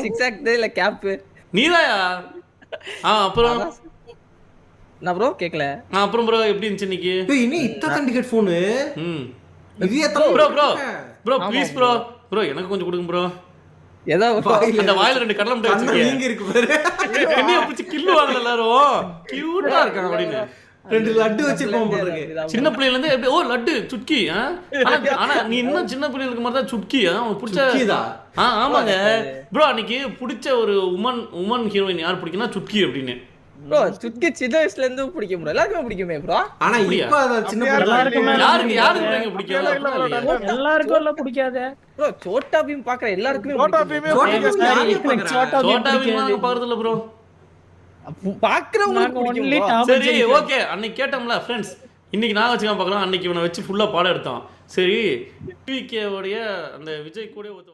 சிக்ஸாக் இல்ல கேப். நீதாயா? அப்புறம் நான் ப்ரோ கேக்கல. அப்புறம் ப்ரோ எப்படி இருந்துச்சு இன்னைக்கு? இன்னும் இத்தனை டிக்கெட் ஃபோனு. இது எத்தனை ப்ரோ ப்ளீஸ் ப்ரோ எனக்கு கொஞ்சம் கொடுங்க ப்ரோ. ஏதோ அந்த வாயில 2 கடலை மிட்டாய் வச்சிருக்கீங்க. நீங்க இருக்கு பாரு. என்னைய பிடிச்சி கில்லுவாங்க எல்லாரும். கியூட்டா இருக்காங்க அப்படின்னு. 2 லட்டு வச்சிருப்போம் போல இருக்கு. சின்ன பிள்ளையில இருந்து லட்டு சுட்கி. ஆனா நீ இன்னும் சின்ன பிள்ளைகளுக்கு மாதிரி தான் சுட்கி. உனக்கு பிடிச்ச ஆமாங்க ப்ரோ. அன்னைக்கு பிடிச்ச ஒரு உமன் ஹீரோயின் யார் பிடிக்கும்னா சுட்கி அப்படின்னு. ப்ரோ சுட்கி சின்ன வயசுல இருந்து பிடிக்கும் ப்ரோ. எல்லாருக்கும் பிடிக்குமே ப்ரோ. ஆனா இப்ப அத சின்ன யாருக்கு பிடிக்காது? எல்லாருக்கும் எல்லாம் பிடிக்காது ப்ரோ. சோட்டா பீம் பாக்குற எல்லாருக்குமே சோட்டா பீமே பாக்குறது இல்ல ப்ரோ. பாக்குறவங்களுக்கு சரி ஓகே. அன்னைக்கு கேட்டோம்ல ஃப்ரெண்ட்ஸ், இன்னைக்கு நான் வச்சுக்காம பார்க்கலாம். அன்னைக்கு இவனை வச்சு ஃபுல்லா பாடம் எடுத்தான். சரி டிவிகே உடைய அந்த விஜய் கூட